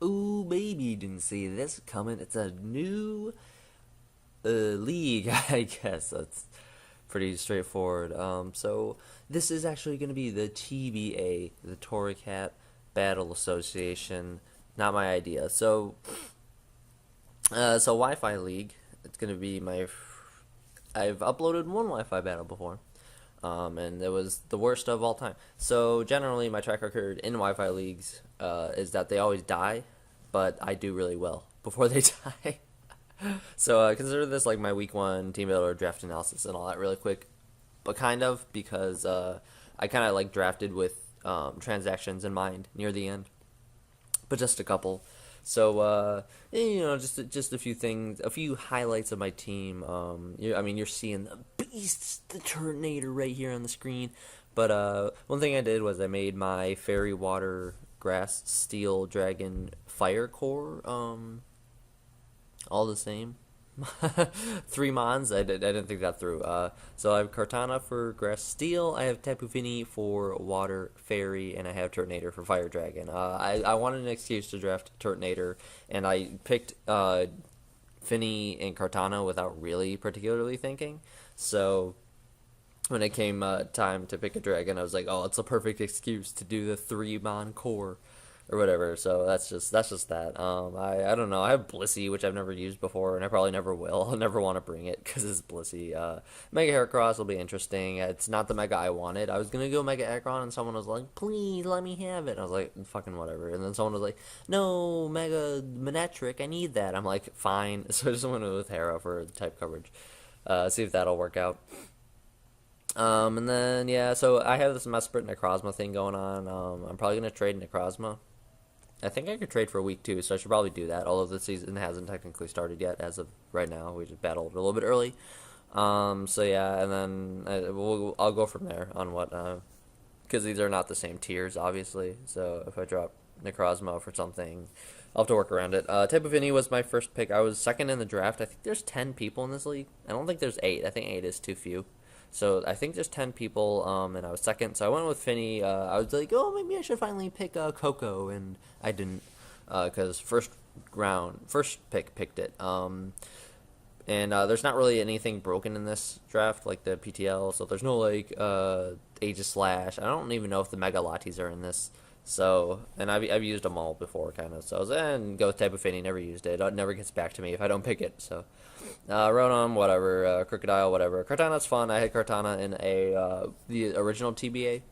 Ooh, baby, didn't see this coming. It's a new league, I guess. That's pretty straightforward. So this is actually going to be the TBA, the Tory Cat Battle Association. Not my idea. So Wi-Fi League. It's going to be my. I've uploaded one Wi-Fi battle before. And it was the worst of all time. So generally, my track record in Wi-Fi leagues is that they always die, but I do really well before they die. So consider this like my week one team builder draft analysis and all that really quick, but kind of because I kind of like drafted with transactions in mind near the end, but just a couple. So just a few things, a few highlights of my team. You're seeing the beast, the Turtonator, right here on the screen. But one thing I did was I made my Fairy Water Grass Steel Dragon Fire Core all the same. Three mons. I didn't think that through. So I have Kartana for Grass Steel. I have Tapu Fini for Water Fairy, and I have Turtonator for Fire Dragon. I wanted an excuse to draft Turtonator, and I picked Fini and Kartana without really particularly thinking. So when it came time to pick a dragon, I was like, oh, it's a perfect excuse to do the three mon core or whatever. So that's just that. I don't know. I have Blissey, which I've never used before, and I probably never will. I'll never want to bring it because it's Blissey. Mega Heracross will be interesting. It's not the Mega I wanted. I was gonna go Mega Aggron, and someone was like, "Please let me have it." And I was like, "Fucking whatever." And then someone was like, "No, Mega Manectric, I need that." I'm like, "Fine." So I just went with Hera for type coverage. See if that'll work out. And then yeah, so I have this Mesprit Necrozma thing going on. I'm probably gonna trade Necrozma. I think I could trade for a week too, so I should probably do that. Although the season hasn't technically started yet, as of right now, we just battled a little bit early. So yeah, and then I'll go from there on what, because these are not the same tiers, obviously. So if I drop Necrozma for something, I'll have to work around it. Tapu Fini was my first pick. I was second in the draft. I think there's 10 people in this league. I don't think there's 8. I think 8 is too few. So I think there's 10 people, and I was second. So I went with Finny. I was like, oh, maybe I should finally pick Coco, and I didn't, because first picked it. And there's not really anything broken in this draft, like the PTL. So there's no like Aegis Slash. I don't even know if the Mega Latis are in this. So, and I've used them all before, kind of. So I was and go with Tapu Fini. Never used it. It never gets back to me if I don't pick it. So. Rotom, whatever. Crocodile, whatever. Kartana's fun. I had Kartana in the original TBA,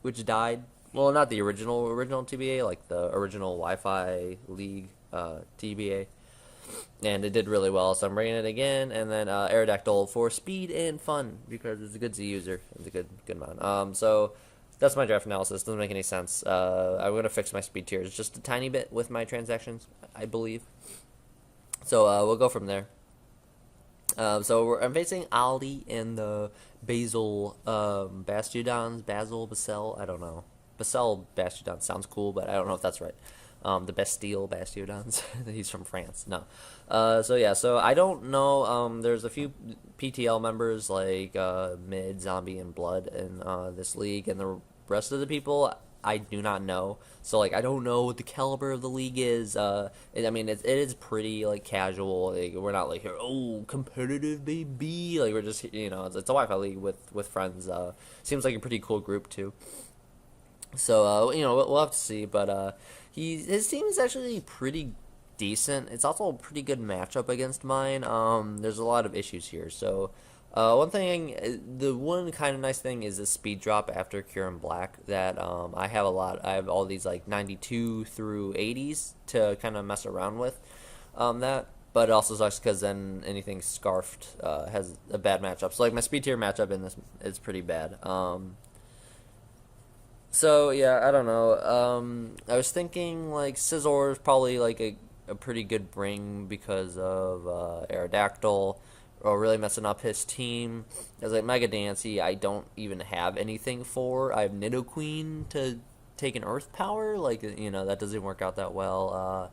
which died. Well, not the original TBA, like the original Wi-Fi League TBA, and it did really well. So I'm bringing it again, and then Aerodactyl for speed and fun because it's a good Z user. It's a good amount. So that's my draft analysis. Doesn't make any sense. I'm gonna fix my speed tiers just a tiny bit with my transactions, I believe. So we'll go from there. I'm facing Ali in the Basel Basel, I don't know. Basel Bastiodons sounds cool, but I don't know if that's right. The Bastille Bastiodons. He's from France. No. So I don't know. There's a few PTL members like Mid, Zombie, and Blood in this league, and the rest of the people I do not know. So like I don't know what the caliber of the league is. It is pretty like casual. Like, we're not like here, oh, competitive baby. Like we're just it's a Wi-Fi league with friends. Seems like a pretty cool group too. So we'll have to see. But his team is actually pretty decent. It's also a pretty good matchup against mine. There's a lot of issues here. So the one kind of nice thing is the speed drop after Cure Black that I have a lot. I have all these like 92 through 80s to kind of mess around with but it also sucks because then anything Scarfed has a bad matchup. So like my speed tier matchup in this is pretty bad. So yeah, I don't know. I was thinking like Scizor is probably like a pretty good bring because of Aerodactyl, or really messing up his team. As like Mega Dancy, I don't even have anything for. I have Nidoqueen to take an Earth Power. Like that doesn't work out that well.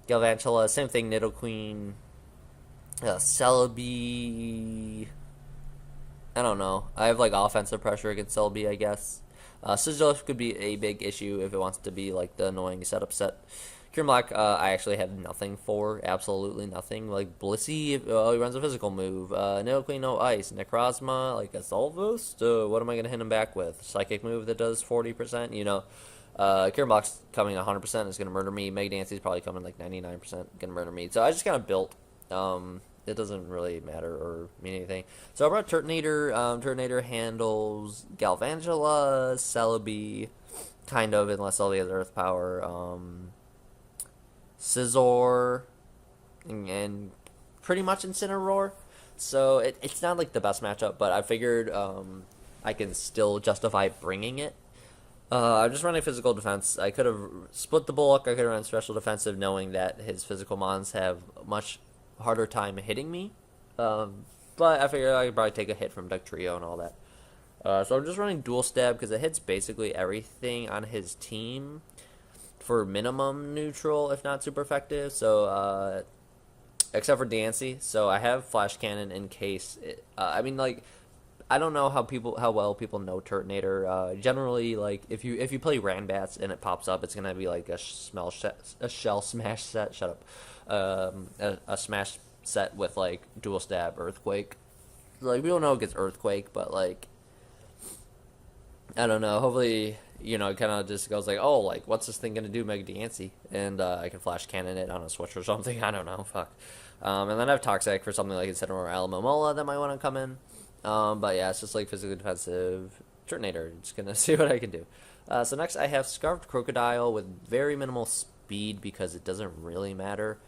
Galvantula, same thing. Nidoqueen, Celebi. I don't know. I have like offensive pressure against Celebi, I guess. Sigilif could be a big issue if it wants to be like the annoying setup set. Kieran Black, I actually have nothing for, absolutely nothing. Like Blissey, he runs a physical move. No Queen, no Ice. Necrozma, like a Solvos. What am I gonna hit him back with? Psychic move that does 40%. Kieran Black's coming 100% is gonna murder me. Meg Dancy's probably coming like 99% gonna murder me. So I just kind of built. It doesn't really matter or mean anything. So I brought Turtonator. Turtonator handles Galvantula, Celebi, kind of, unless Celebi has Earth Power. Scizor, and pretty much Incineroar. So it's not like the best matchup, but I figured I can still justify bringing it. I'm just running physical defense. I could have split the bulk. I could have run special defensive, knowing that his physical mons have much harder time hitting me. But I figured I could probably take a hit from Dugtrio and all that. So I'm just running dual stab because it hits basically everything on his team for minimum neutral, if not super effective. So, except for Dancy. So I have Flash Cannon in case. I don't know how well people know Turtonator. Generally, like if you play Ranbats and it pops up, it's gonna be like a shell smash set. Shut up. A smash set with like dual stab Earthquake. Like we don't know it gets Earthquake, but like I don't know. Hopefully, it kind of just goes like, oh, like, what's this thing going to do, Mega Dancy? And I can Flash Cannon it on a switch or something. I don't know. Fuck. And then I have Toxic for something like Incineroar or Alamomola that might want to come in. But yeah, it's just like physically defensive Turtonator. Just going to see what I can do. So next I have Scarfed Crocodile with very minimal speed because it doesn't really matter.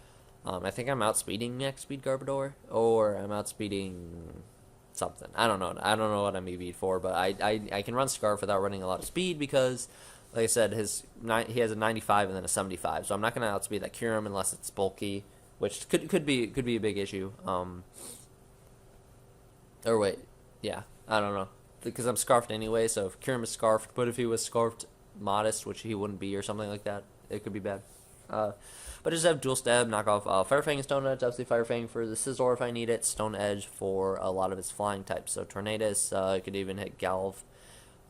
I think I'm outspeeding Max Speed Garbodor, or I'm outspeeding something. I don't know. I don't know what I'm EV'd for, but I can run Scarf without running a lot of speed because, like I said, he has a 95 and then a 75. So I'm not going to outspeed that Kyurem unless it's bulky, which could be a big issue. Or wait, yeah, I don't know, because I'm Scarfed anyway. So if Kyurem is Scarfed, but if he was Scarfed Modest, which he wouldn't be, or something like that, it could be bad. But just have dual stab, knock off Fire Fang and Stone Edge. Obviously, Fire Fang for the Scizor if I need it. Stone Edge for a lot of his flying types. So Tornadus, I could even hit Galv.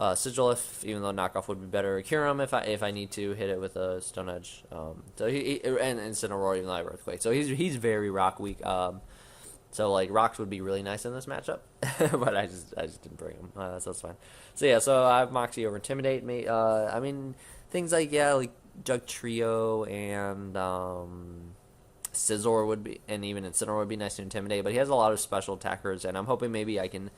Sigilif, even though knockoff would be better. Kyurem if I need to hit it with a Stone Edge. So and Incineroar, even though I have Earthquake. So he's very rock weak. So like rocks would be really nice in this matchup, but I just didn't bring them. So that's fine. So yeah, so I have Moxie over Intimidate. Things like Dugtrio and Scizor would be, and even Incineroar would be nice to intimidate, but he has a lot of special attackers, and I'm hoping maybe I can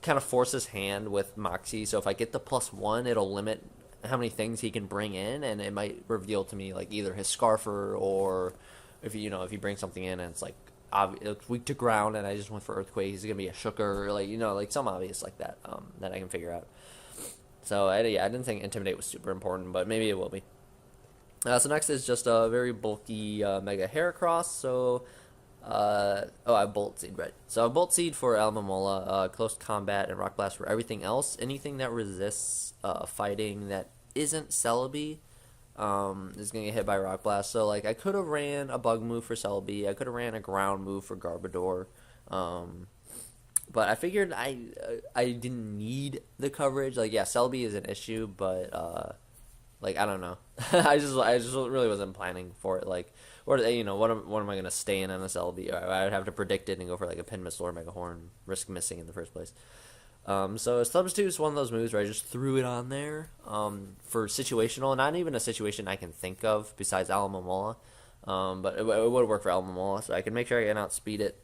kind of force his hand with Moxie, so if I get the +1, it'll limit how many things he can bring in, and it might reveal to me like either his Scarfer, or if he brings something in and it's like it's weak to ground, and I just went for Earthquake, he's gonna be a Shooker, or like some obvious like that that I can figure out. So I didn't think Intimidate was super important, but maybe it will be. So next is just a very bulky Mega Heracross. So, I have Bolt Seed, right? So I have Bolt Seed for Alamomola, Close Combat, and Rock Blast for everything else. Anything that resists fighting that isn't Celebi is going to get hit by Rock Blast. So, like, I could have ran a Bug move for Celebi. I could have ran a Ground move for Garbodor. But I figured I didn't need the coverage. Like, yeah, Celebi is an issue, but I don't know. I just really wasn't planning for it. Like, what am I gonna stay in on this LB? I'd have to predict it and go for like a Pin Missile or Mega Horn, risk missing in the first place. So Substitute is one of those moves where I just threw it on there for situational, not even a situation I can think of besides Alamomola. But it would work for Alamomola, so I can make sure I can outspeed it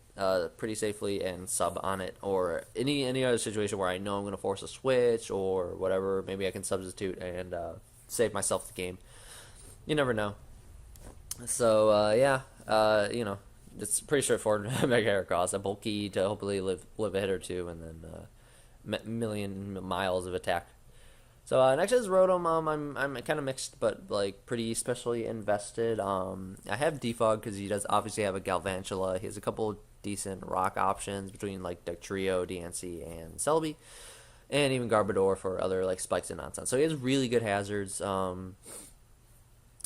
pretty safely and sub on it, or any other situation where I know I'm gonna force a switch or whatever. Maybe I can substitute and save myself the game. You never know. So it's pretty straightforward. Mega Heracross, a bulky to hopefully live a hit or two, and then million miles of attack. So next is Rotom. I'm kind of mixed, but like pretty specially invested. I have Defog because he does obviously have a Galvantula. He has a couple decent rock options between like Dugtrio, DNC, and Celebi. And even Garbodor for other like spikes and nonsense. So he has really good hazards. I don't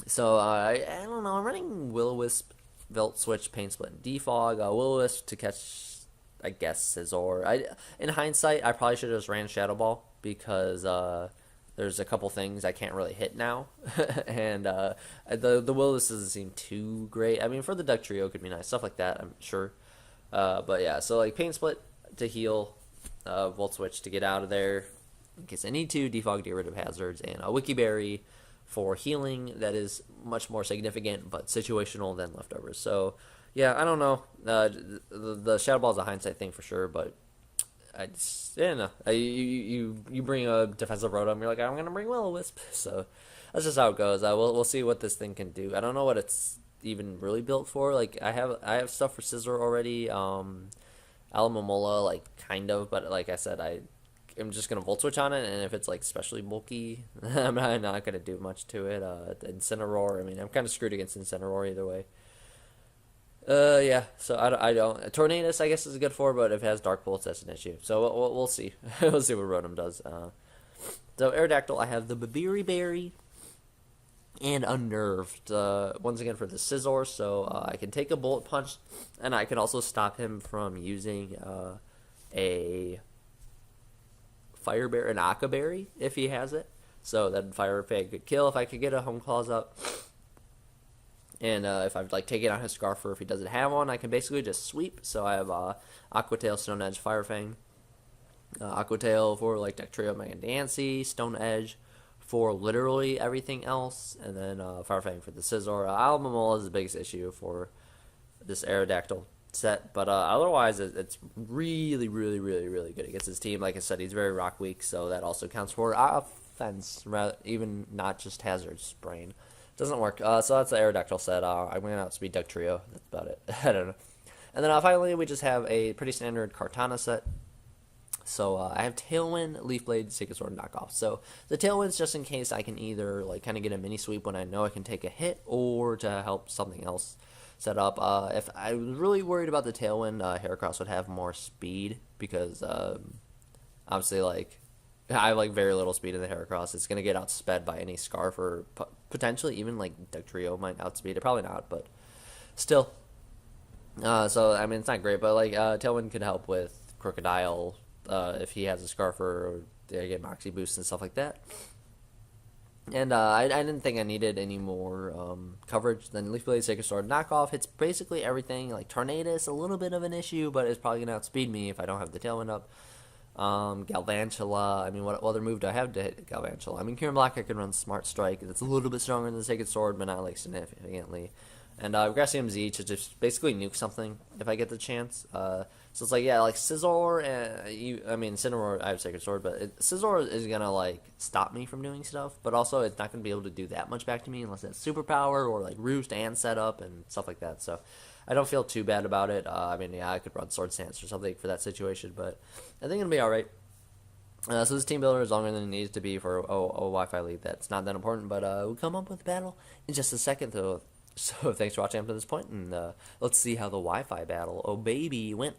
know. I'm running Will-O-Wisp, Volt Switch, Pain Split, and Defog. Will-O-Wisp to catch, I guess, Scizor. In hindsight, I probably should have just ran Shadow Ball because there's a couple things I can't really hit now, and the Willis doesn't seem too great. I mean, for the Duck Trio could be nice, stuff like that, I'm sure. But yeah, so like Pain Split to heal, Volt Switch to get out of there in case I need to, Defog to get rid of hazards, and a Wiki Berry for healing that is much more significant but situational than Leftovers. So yeah, I don't know. The Shadow Ball is a hindsight thing for sure, but I just, yeah, no. You bring a defensive Rotom, you're like, I'm gonna bring Will-O-Wisp. So that's just how it goes. We'll see what this thing can do. I don't know what it's even really built for. Like I have stuff for Scizor already. Alamomola, like kind of, but like I said, I'm just gonna Volt Switch on it, and if it's like especially bulky, I'm not gonna do much to it. Incineroar, I mean, I'm kind of screwed against Incineroar either way. Yeah, so I don't. Tornadus, I guess, is good for, but if it has Dark Pulse, that's an issue. So we'll see. We'll see what Rotom does. So Aerodactyl, I have the Babiri Berry and Unnerved. Once again for the Scizor, so I can take a Bullet Punch, and I can also stop him from using a Fire Berry, an Aqua Berry, if he has it. So then Fire Berry could kill if I could get a Home Claws up. And if I've like taken out his Scarfer, if he doesn't have one, I can basically just sweep. So I have Aqua Tail, Stone Edge, Fire Fang. Aqua Tail for like Deck Trio, Mega Dancy, Stone Edge for literally everything else, and then Fire Fang for the Scizor. Almamola is the biggest issue for this Aerodactyl set, but otherwise it's really, really, really, really good against his team. Like I said, he's very rock weak, so that also counts for offense, even not just hazards. Brain doesn't work. So that's the Aerodactyl set. I'm going to outspeed Duck Trio. That's about it. I don't know. And then finally, we just have a pretty standard Kartana set. So I have Tailwind, Leaf Blade, Sacred Sword, and Knockoff. So the Tailwind's just in case I can either like kind of get a mini sweep when I know I can take a hit, or to help something else set up. If I was really worried about the Tailwind, Heracross would have more speed because obviously like I have like very little speed in the Heracross. It's gonna get outsped by any Scarf, or potentially even like Duck Trio might outspeed it. Probably not, but still. So I mean it's not great, but like Tailwind could help with Crocodile if he has a Scarf, or get Moxie boosts and stuff like that. And I didn't think I needed any more coverage than Leaf Blade, Sacred Sword, Knockoff. Hits basically everything. Like Tornadus, a little bit of an issue, but it's probably gonna outspeed me if I don't have the Tailwind up. Galvantula, I mean, what other move do I have to hit Galvantula? I mean, Kieran Black, I can run Smart Strike. It's a little bit stronger than the Sacred Sword, but not, like, significantly. And Gracium Z to just basically nuke something if I get the chance. So it's like, yeah, like, Scizor, Incineroar, I have Sacred Sword, but Scizor is gonna, like, stop me from doing stuff, but also it's not gonna be able to do that much back to me unless it's Superpower, or, like, Roost and Setup and stuff like that, so I don't feel too bad about it. I mean, yeah, I could run Sword Stance or something for that situation, but I think it'll be alright. So this team builder is longer than it needs to be for a Wi-Fi league. That's not that important, but we'll come up with a battle in just a second, though. So thanks for watching up to this point, and let's see how the Wi-Fi battle, oh baby, went.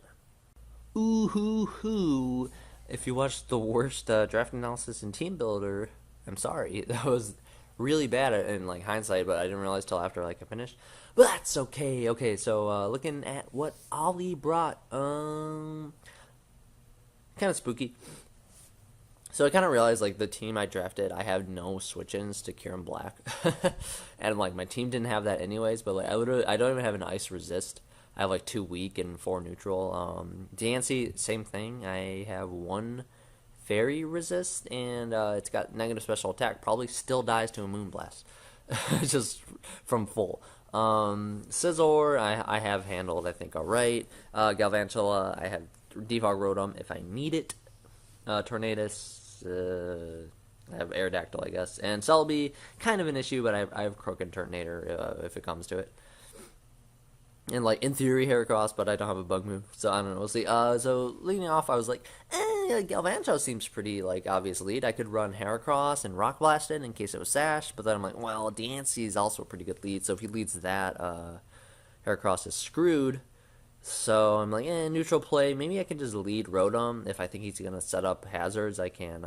Ooh hoo hoo. If you watched the worst draft analysis in Team Builder, I'm sorry. That was really bad in like hindsight, but I didn't realize till after like I finished. But that's okay. Okay, so looking at what Ollie brought, kind of spooky. So I kind of realized like the team I drafted, I have no switch-ins to Kieran Black, and like my team didn't have that anyways. But like I don't even have an Ice Resist. I have like 2 weak and 4 neutral. Dancy, same thing. I have 1 Fairy Resist, and it's got negative special attack. Probably still dies to a Moonblast, just from full. Scizor, I have handled, I think, alright. Galvantula, I have Defog Rotom if I need it. Tornadus, I have Aerodactyl, I guess. And Celebi, kind of an issue, but I have Croak Turtonator if it comes to it. And, like, in theory, Heracross, but I don't have a bug move, so I don't know, we'll see. So, leading off, I was like, Galvantula seems pretty, like, obvious lead. I could run Heracross and Rock Blast it in case it was Sash, but then I'm like, well, Dancy is also a pretty good lead, so if he leads that, Heracross is screwed. So, I'm like, neutral play. Maybe I can just lead Rotom. If I think he's going to set up hazards, I can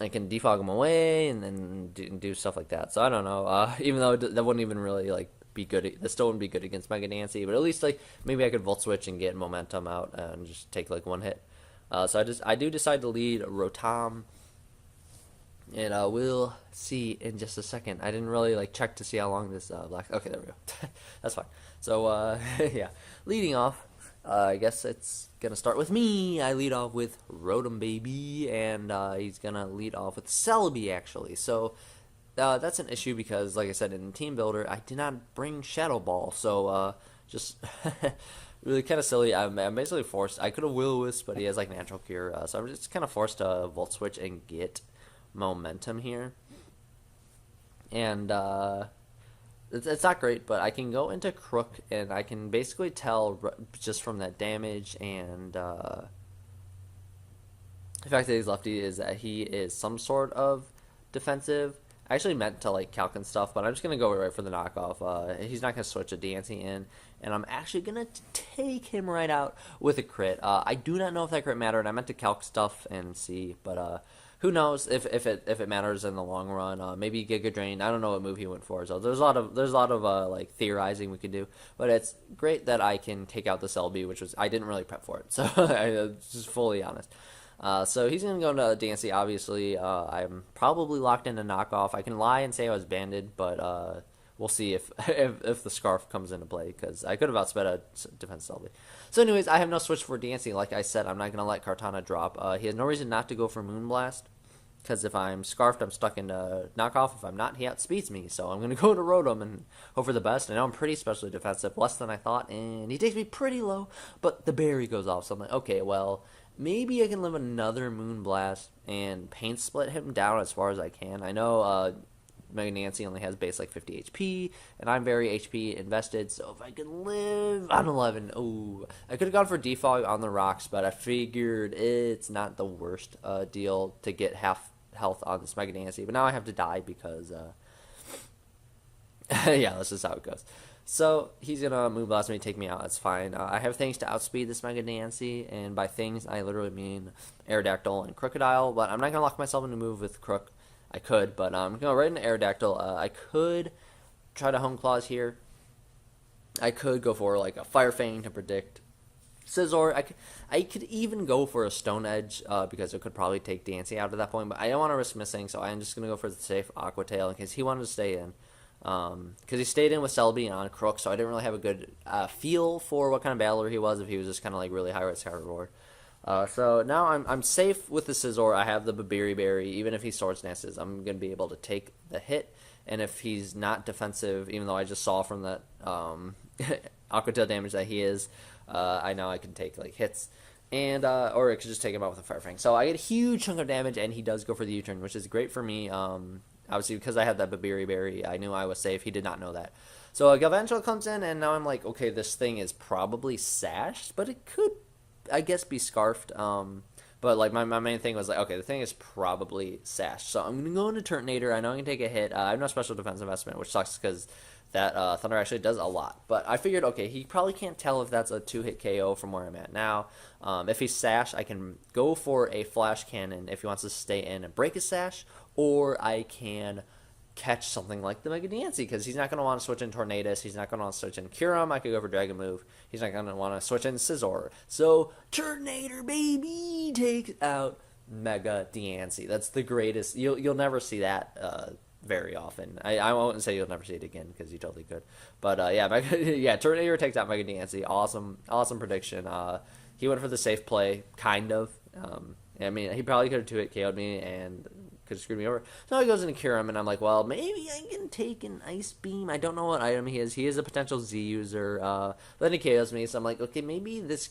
defog him away and then do stuff like that. So, I don't know. Even though that wouldn't even really, like, be good. This still wouldn't be good against Mega Nancy, but at least like maybe I could Volt Switch and get momentum out and just take like 1 hit. So I do decide to lead Rotom. And we'll see in just a second. I didn't really like check to see how long this black. Okay, there we go. That's fine. So yeah, leading off, I guess it's gonna start with me. I lead off with Rotom Baby, and he's gonna lead off with Celebi actually. So that's an issue because, like I said, in Team Builder, I did not bring Shadow Ball. So just really kind of silly. I'm basically forced. I could have Will-O-Wisp, but he has like Natural Cure, so I'm just kind of forced to Volt Switch and get momentum here. And it's not great, but I can go into Crook, and I can basically tell just from that damage and the fact that he's lefty is that he is some sort of defensive. I actually meant to like calc and stuff, but I'm just gonna go right for the knockoff. He's not gonna switch a Dancing in, and I'm actually gonna take him right out with a crit. I do not know if that crit mattered. I meant to calc stuff and see, but who knows if it matters in the long run? Maybe Giga Drain. I don't know what move he went for. So there's a lot of like theorizing we could do, but it's great that I can take out the Celebi, which was I didn't really prep for it, so I'm just fully honest. So he's going to go into Dancy, obviously. I'm probably locked into knockoff. I can lie and say I was banded, but we'll see if the Scarf comes into play, because I could have outsped a defense Celebi. So anyways, I have no switch for Dancy. Like I said, I'm not going to let Kartana drop. He has no reason not to go for Moonblast, because if I'm Scarfed, I'm stuck into knockoff. If I'm not, he outspeeds me. So I'm going to go to Rotom and hope for the best. I know I'm pretty specially defensive, less than I thought, and he takes me pretty low, but the berry goes off. So I'm like, okay, well, maybe I can live another Moonblast and Paint Split him down as far as I can. I know Mega Nancy only has base like 50 HP, and I'm very HP invested, so if I can live on 11, I could have gone for Defog on the rocks, but I figured it's not the worst deal to get half health on this Mega Nancy, but now I have to die because, yeah, that's just how it goes. So he's going to Moonblast me, take me out, that's fine. I have things to outspeed this Mega Nancy, and by things, I literally mean Aerodactyl and Crocodile, but I'm not going to lock myself into a move with Crook. I could, but I'm going to go right into Aerodactyl. I could try to Home Claws here. I could go for like a Fire Fang to predict Scizor. I could even go for a Stone Edge because it could probably take Dancy out at that point, but I don't want to risk missing, so I'm just going to go for the safe Aqua Tail in case he wanted to stay in. Because he stayed in with Celebi on Crook, so I didn't really have a good feel for what kind of battler he was, if he was just kind of like really high risk, high reward. So now I'm safe with the Scizor. I have the Babiri Berry. Even if he Swords Dances, I'm going to be able to take the hit. And if he's not defensive, even though I just saw from that Aqua Tail damage that he is, I know I can take like hits. And or I could just take him out with a Fire Fang. So I get a huge chunk of damage, and he does go for the U-turn, which is great for me. Obviously, because I had that Babiri Berry, I knew I was safe. He did not know that. So Galvantula comes in, and now I'm like, okay, this thing is probably sashed, but it could, I guess, be scarfed. But like my main thing was like, okay, the thing is probably sashed. So I'm going to go into Turtonator. I know I can take a hit. I have no special defense investment, which sucks because that Thunder actually does a lot. But I figured, okay, he probably can't tell if that's a 2-hit KO from where I'm at now. If he's sashed, I can go for a Flash Cannon if he wants to stay in and break his sash, or I can catch something like the Mega Nancy, because he's not going to want to switch in Tornadus. He's not going to want to switch in Kyurem. I could go for Dragon Move. He's not going to want to switch in Scizor. So Turtonator, baby, takes out Mega Nancy. That's the greatest. You'll never see that very often. I won't say you'll never see it again, because you totally could. But yeah, Turtonator takes out Mega Nancy. Awesome prediction. He went for the safe play, kind of. I mean, he probably could have 2-hit KO'd me and could have screwed me over. So he goes into Kyurem, and I'm like, well, maybe I can take an Ice Beam. I don't know what item he is. He is a potential Z user. But then he KOs me, so I'm like, okay, maybe this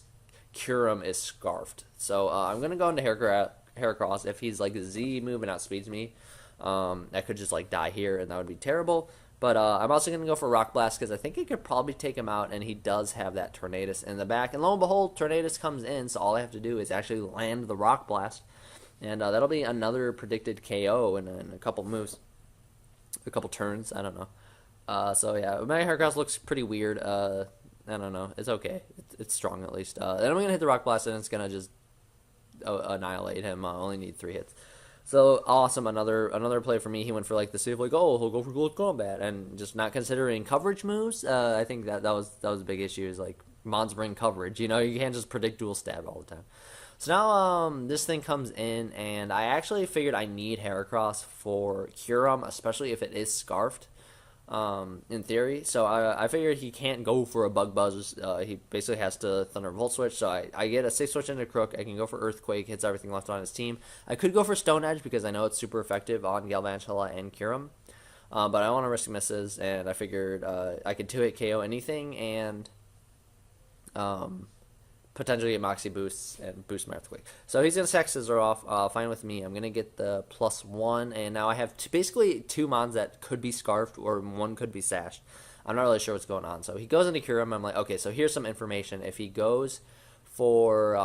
Kyurem is scarfed. So I'm going to go into Heracross. If he's like a Z move and outspeeds me, I could just like die here, and that would be terrible. But I'm also going to go for Rock Blast, because I think it could probably take him out, and he does have that Tornadus in the back. And lo and behold, Tornadus comes in, so all I have to do is actually land the Rock Blast. And that'll be another predicted KO in a couple moves. A couple turns, I don't know. So yeah, my Heracross looks pretty weird. I don't know. It's okay. It's strong at least. Then I'm going to hit the Rock Blast, and it's going to just annihilate him. I only need 3 hits. So awesome, another play for me. He went for like the safe, like, oh, he'll go for Close Combat, and just not considering coverage moves. I think that was a big issue. Is like Mons bring coverage. You know, you can't just predict dual stab all the time. So now this thing comes in, and I actually figured I need Heracross for Kyurem, especially if it is Scarfed, in theory. So I figured he can't go for a Bug Buzz. He basically has to Thunder Volt Switch. So I get a 6 switch into Crook. I can go for Earthquake, hits everything left on his team. I could go for Stone Edge because I know it's super effective on Galvantula and Kyurem. But I want to risk misses, and I figured I could 2-hit KO anything, and potentially get Moxie boosts and boost my Earthquake. So he's going to sack Scizor off, fine with me. I'm going to get the +1, and now I have basically 2 mons that could be Scarfed, or one could be Sashed. I'm not really sure what's going on. So he goes into Kyurem. I'm like, okay, so here's some information. If he goes for,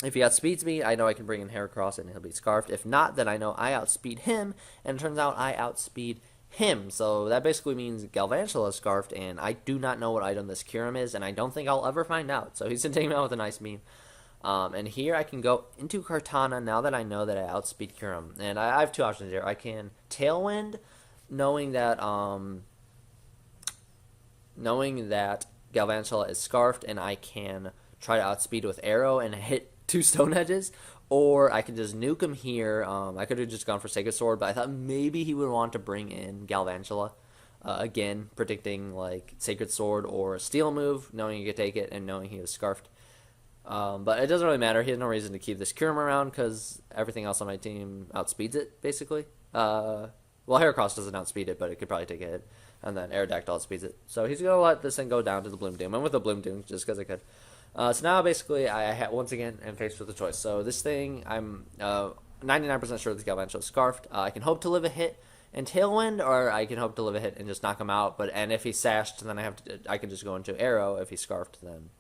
if he outspeeds me, I know I can bring in Heracross and he'll be Scarfed. If not, then I know I outspeed him, and it turns out I outspeed him. So that basically means Galvantula is Scarfed, and I do not know what item this Kyurem is, and I don't think I'll ever find out. So he's going to take me out with a nice meme. And here I can go into Kartana now that I know that I outspeed Kyurem. And I have 2 options here. I can Tailwind, knowing that Galvantula is Scarfed, and I can try to outspeed with Arrow and hit 2 Stone Edges, or I could just nuke him here. I could have just gone for Sacred Sword, but I thought maybe he would want to bring in Galvantula. Again, predicting like Sacred Sword or a Steel move, knowing he could take it and knowing he was Scarfed. But it doesn't really matter. He has no reason to keep this Kyurem around because everything else on my team outspeeds it, basically. Well, Heracross doesn't outspeed it, but it could probably take a hit. And then Aerodactyl outspeeds it. So he's going to let this thing go down to the Bloom Doom. I'm with the Bloom Doom just because I could. So now basically I once again am faced with a choice. So this thing, I'm 99% sure this Galvantula is Scarfed. I can hope to live a hit and Tailwind, or I can hope to live a hit and just knock him out. And if he's Sashed, then I can just go into Arrow. If he's Scarfed, then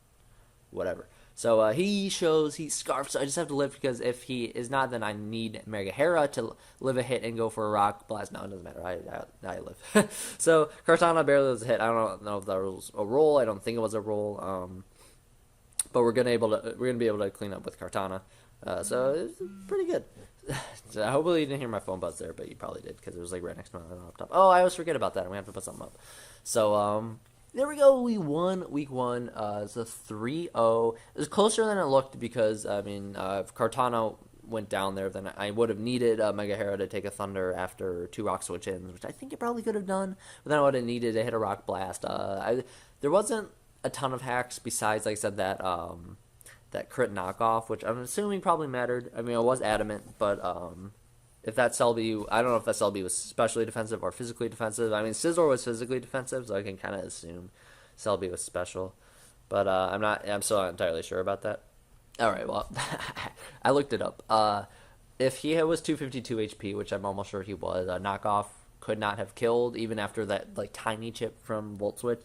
whatever. So he shows he's Scarfed, so I just have to live, because if he is not, then I need Mega Hera to live a hit and go for a Rock Blast. No, it doesn't matter. I live. So Kartana barely was a hit. I don't know if that was a roll. I don't think it was a roll. But we're gonna be able to clean up with Kartana. So it's pretty good. So hopefully you didn't hear my phone buzz there, but you probably did because it was like right next to my laptop. Oh, I always forget about that, and we have to put something up. So there we go. We won week 1. It's a 3-0. It was closer than it looked because if Kartana went down there, then I would have needed Mega Hera to take a Thunder after 2 Rock Switch-ins, which I think it probably could have done. But then I would have needed to hit a Rock Blast. There wasn't a ton of hacks besides, like I said, that crit knockoff, which I'm assuming probably mattered. I mean, it was adamant, but if that Selby, I don't know if that Selby was specially defensive or physically defensive. I mean, Scizor was physically defensive, so I can kind of assume Selby was special, but I'm still not entirely sure about that. All right, well, I looked it up. If he was 252 HP, which I'm almost sure he was, a knockoff could not have killed even after that like tiny chip from Volt Switch.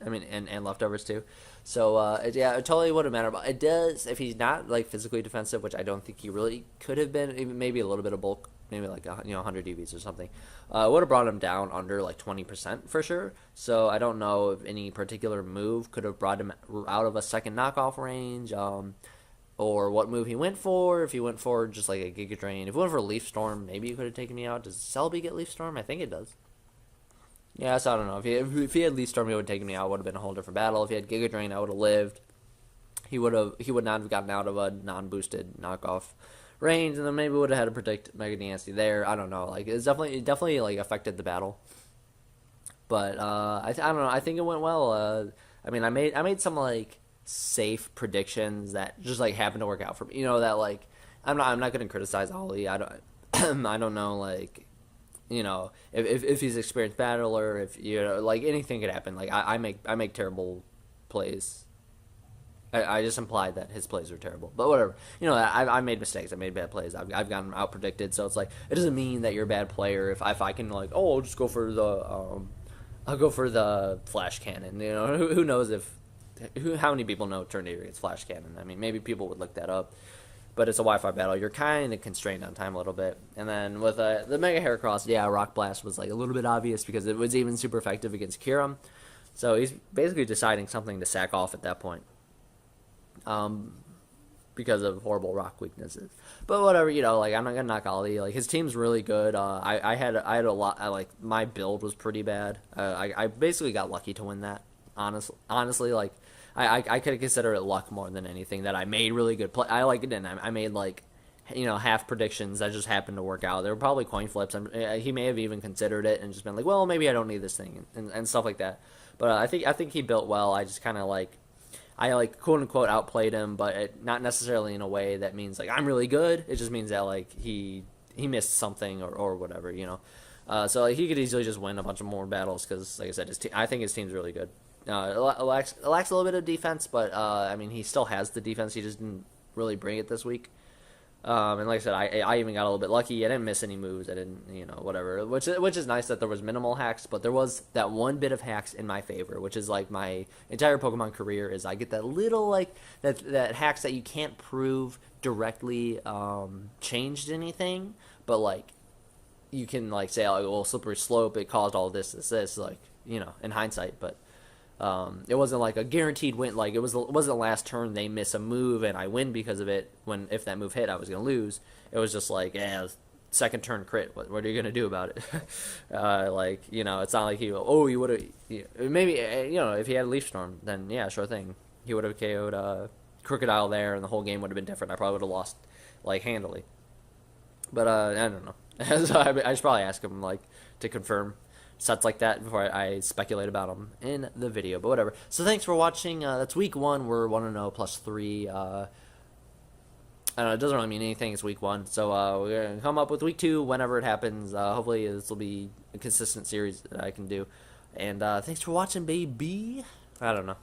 I mean, and leftovers too. So it totally wouldn't matter. But it does if he's not like physically defensive, which I don't think he really could have been. Even maybe a little bit of bulk, maybe like 100 EVs or something. Would have brought him down under like 20% for sure. So I don't know if any particular move could have brought him out of a second knockoff range. Or what move he went for. If he went for just like a Giga Drain. If he went for Leaf Storm, maybe he could have taken me out. Does Selby get Leaf Storm? I think it does. Yeah, so I don't know. If he had Leaf Storm, he would have taken me out. It would have been a whole different battle. If he had Giga Drain, I would have lived. He would not have gotten out of a non-boosted knockoff range, and then maybe would have had to predict Mega Dynasty there. I don't know. Like it definitely like affected the battle. But I don't know. I think it went well. I mean, I made some like safe predictions that just like happened to work out for me. That like I'm not going to criticize Ollie. I don't know like. If he's experienced battler, if like anything could happen. Like I make terrible plays. I just implied that his plays were terrible, but whatever. I made mistakes. I made bad plays. I've gotten out predicted. So it's like it doesn't mean that you're a bad player if I can like I'll just go for the flash cannon. Who knows how many people know Tornado gets flash cannon? I mean, maybe people would look that up. But it's a Wi-Fi battle. You're kind of constrained on time a little bit. And then with the Mega Heracross, Rock Blast was like a little bit obvious because it was even super effective against Kyurem. So he's basically deciding something to sack off at that point. Because of horrible rock weaknesses. But whatever, like I'm not gonna knock Ollie. Like his team's really good. I had a lot. My build was pretty bad. I basically got lucky to win that. Honestly, like I could consider it luck more than anything that I made really good play. I like it, and I made like half predictions that just happened to work out. They were probably coin flips. He may have even considered it and just been like, well, maybe I don't need this thing and stuff like that. But I think he built well. I just kind of like I like quote unquote outplayed him, but not necessarily in a way that means like I'm really good. It just means that like he missed something or whatever, you know. So like, he could easily just win a bunch of more battles because, like I said, I think his team's really good. It lacks a little bit of defense, but I mean, he still has the defense. He just didn't really bring it this week. And like I said, I even got a little bit lucky. I didn't miss any moves. I didn't, whatever. Which is nice that there was minimal hacks, but there was that one bit of hacks in my favor, which is like my entire Pokemon career is I get that little like that hacks that you can't prove directly changed anything, but like you can like say, oh, well, slippery slope, it caused all this, like in hindsight, but. It wasn't like a guaranteed win. Like it wasn't the last turn they miss a move and I win because of it. When if that move hit, I was gonna lose. It was just like, second turn crit. What are you gonna do about it? It's not like you would have maybe if he had Leaf Storm, then yeah, sure thing. He would have KO'd Crocodile there, and the whole game would have been different. I probably would have lost like handily. But I don't know. So I should probably ask him like to confirm sets like that before I speculate about them in the video, but whatever. So thanks for watching. That's week 1. We're 1-0 plus 3. I don't know, it doesn't really mean anything. It's week 1, so we're gonna come up with week 2 whenever it happens. Hopefully this will be a consistent series that I can do. And thanks for watching, baby. I don't know.